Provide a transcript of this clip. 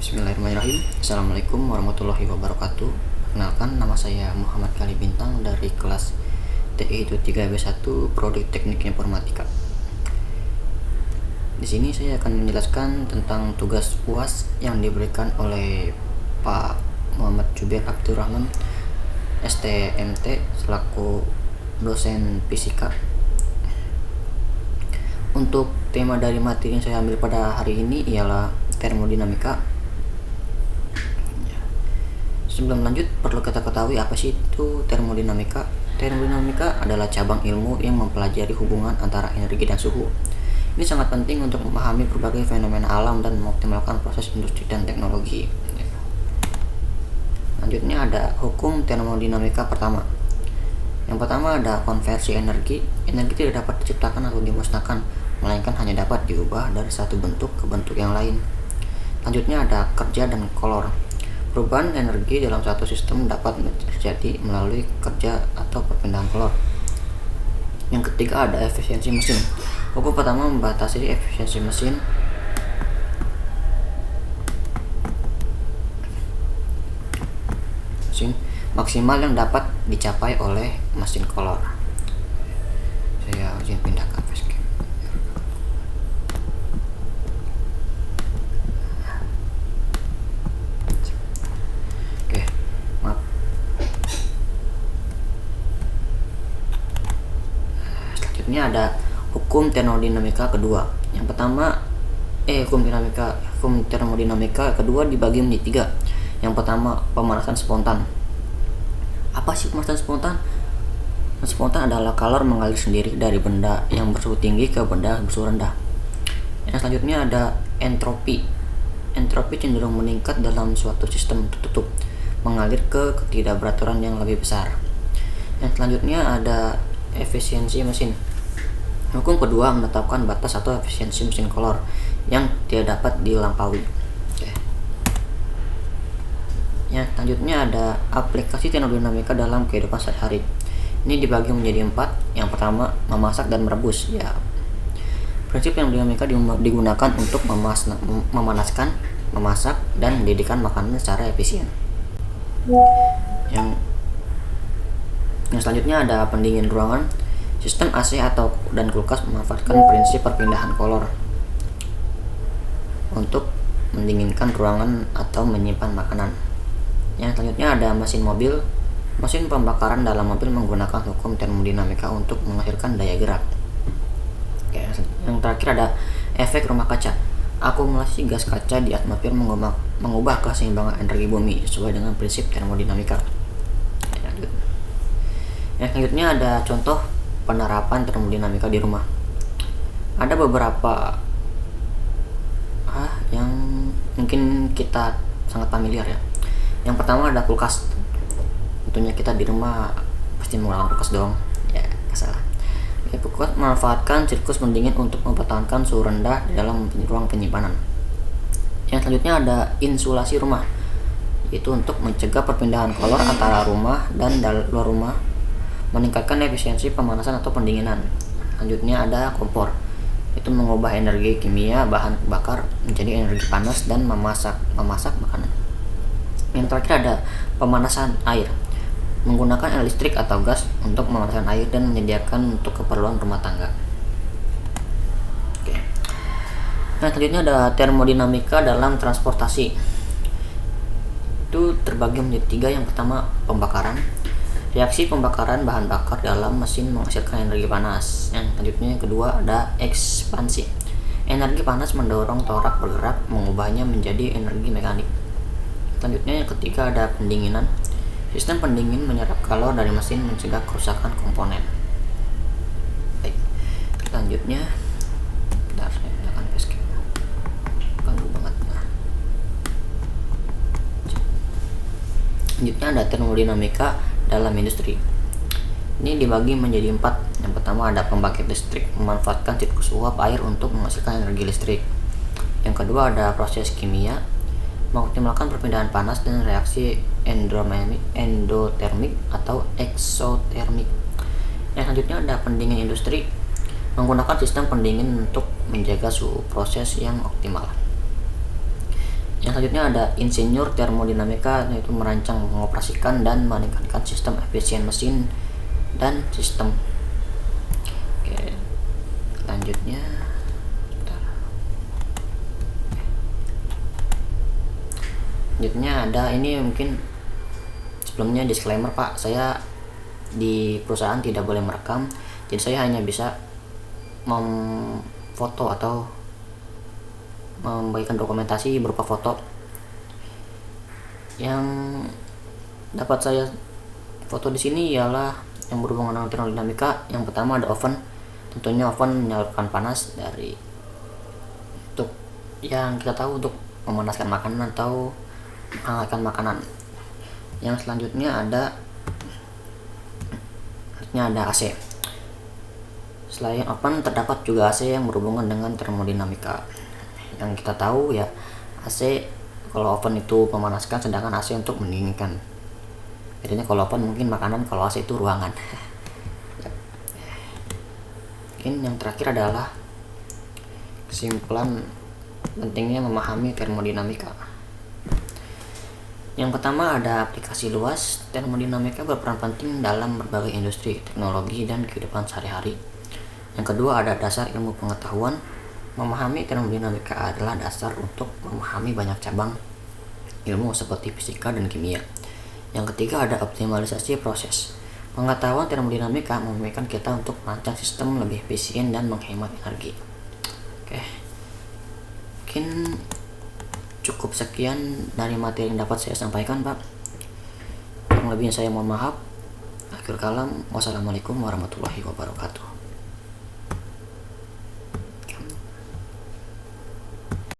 Bismillahirrahmanirrahim. Assalamualaikum warahmatullahi wabarakatuh. Perkenalkan, nama saya Muhammad Khalid Bintang dari kelas TI 3B1 Prodi Teknik Informatika. Di sini saya akan menjelaskan tentang tugas UAS yang diberikan oleh Pak Muhammad Jubair Abdurrahman STMT selaku dosen fisika. Untuk tema dari materi yang saya ambil pada hari ini ialah termodinamika. Sebelum lanjut, perlu kita ketahui apa sih itu termodinamika. Termodinamika adalah cabang ilmu yang mempelajari hubungan antara energi dan suhu. Ini sangat penting untuk memahami berbagai fenomena alam dan mengoptimalkan proses industri dan teknologi. Lanjutnya ada hukum termodinamika pertama. Yang pertama ada konversi energi. Energi tidak dapat diciptakan atau dimusnahkan, melainkan hanya dapat diubah dari satu bentuk ke bentuk yang lain. Lanjutnya ada kerja dan kolor. Perubahan energi dalam satu sistem dapat terjadi melalui kerja atau perpindahan kolor. Yang ketiga ada efisiensi mesin. Hukum pertama membatasi efisiensi mesin. Maksimal yang dapat dicapai oleh mesin kolor. Saya izin pindah ke facecam. Oke, maaf. Selanjutnya ada hukum termodinamika kedua. Yang pertama hukum termodinamika kedua dibagi menjadi tiga. Yang pertama, pemanasan spontan. Apa sih pemanasan spontan? Spontan adalah kalor mengalir sendiri dari benda yang bersuhu tinggi ke benda bersuhu rendah. Yang selanjutnya ada entropi. Entropi cenderung meningkat dalam suatu sistem tertutup, mengalir ke ketidakberaturan yang lebih besar. Yang selanjutnya ada efisiensi mesin. Hukum kedua menetapkan batas atau efisiensi mesin kolor yang tidak dapat dilampaui. Yang selanjutnya ada aplikasi termodinamika dalam kehidupan sehari-hari. Ini dibagi menjadi 4. Yang pertama, memasak dan merebus. Prinsip termodinamika digunakan untuk memanaskan, memasak, dan mendidihkan makanan secara efisien. Yang selanjutnya ada pendingin ruangan. Sistem AC dan kulkas memanfaatkan prinsip perpindahan kolor untuk mendinginkan ruangan atau menyimpan makanan. Yang selanjutnya ada mesin mobil. Mesin pembakaran dalam mobil menggunakan hukum termodinamika untuk menghasilkan daya gerak. Yang terakhir ada efek rumah kaca. Akumulasi gas kaca di atmosfer mengubah keseimbangan energi bumi sesuai dengan prinsip termodinamika. Yang selanjutnya ada contoh penerapan termodinamika di rumah. Ada beberapa yang mungkin kita sangat familiar ya. Yang pertama ada kulkas. Tentunya kita di rumah pasti menggunakan kulkas dong. Salah. Kulkas memanfaatkan siklus pendingin untuk mempertahankan suhu rendah di dalam ruang penyimpanan. Yang selanjutnya ada insulasi rumah, yaitu untuk mencegah perpindahan kolor antara rumah dan luar rumah, meningkatkan efisiensi pemanasan atau pendinginan. Selanjutnya ada kompor, itu mengubah energi kimia bahan bakar menjadi energi panas dan memasak makanan. Yang terakhir ada pemanasan air, menggunakan listrik atau gas untuk memanaskan air dan menyediakan untuk keperluan rumah tangga. Nah, selanjutnya ada termodinamika dalam transportasi. Itu terbagi menjadi 3. Yang pertama, pembakaran. Reaksi pembakaran bahan bakar dalam mesin menghasilkan energi panas. Yang selanjutnya yang kedua ada ekspansi. Energi panas mendorong torak bergerak, mengubahnya menjadi energi mekanik. Selanjutnya yang ketiga ada pendinginan. Sistem pendingin menyerap kalor dari mesin mencegah kerusakan komponen. Baik. Selanjutnya, bentar, saya gunakan facecam. Ganggu banget. Selanjutnya ada termodinamika dalam industri. Ini dibagi menjadi 4. Yang pertama ada pembangkit listrik, memanfaatkan siklus uap air untuk menghasilkan energi listrik. Yang kedua ada proses kimia, mengoptimalkan perpindahan panas dan reaksi endotermik atau eksotermik. Yang selanjutnya ada pendingin industri, menggunakan sistem pendingin untuk menjaga suhu proses yang optimal. Yang selanjutnya ada insinyur termodinamika, yaitu merancang, mengoperasikan, dan meningkatkan sistem efisien mesin dan sistem. Oke, selanjutnya ada ini, mungkin sebelumnya disclaimer Pak, saya di perusahaan tidak boleh merekam, jadi saya hanya bisa memfoto atau membagikan dokumentasi berupa foto yang dapat saya foto di sini ialah yang berhubungan dengan termodinamika. Yang pertama ada oven, tentunya oven menyalurkan panas dari untuk yang kita tahu untuk memanaskan makanan atau menghangatkan makanan. Yang selanjutnya ada AC. Selain oven terdapat juga AC yang berhubungan dengan termodinamika. Yang kita tahu ya, AC kalau oven itu memanaskan, sedangkan AC untuk mendinginkan. Bedanya kalau oven mungkin makanan, kalau AC itu ruangan. Mungkin yang terakhir adalah kesimpulan pentingnya memahami termodinamika. Yang pertama ada aplikasi luas. Termodinamika berperan penting dalam berbagai industri, teknologi, dan kehidupan sehari-hari. Yang kedua ada dasar ilmu pengetahuan. Memahami termodinamika adalah dasar untuk memahami banyak cabang ilmu seperti fisika dan kimia. Yang ketiga ada optimalisasi proses. Pengetahuan termodinamika memungkinkan kita untuk merancang sistem lebih efisien dan menghemat energi. Oke, mungkin cukup sekian dari materi yang dapat saya sampaikan Pak. Kurang lebihnya saya mohon maaf. Akhir kalam, wassalamualaikum warahmatullahi wabarakatuh.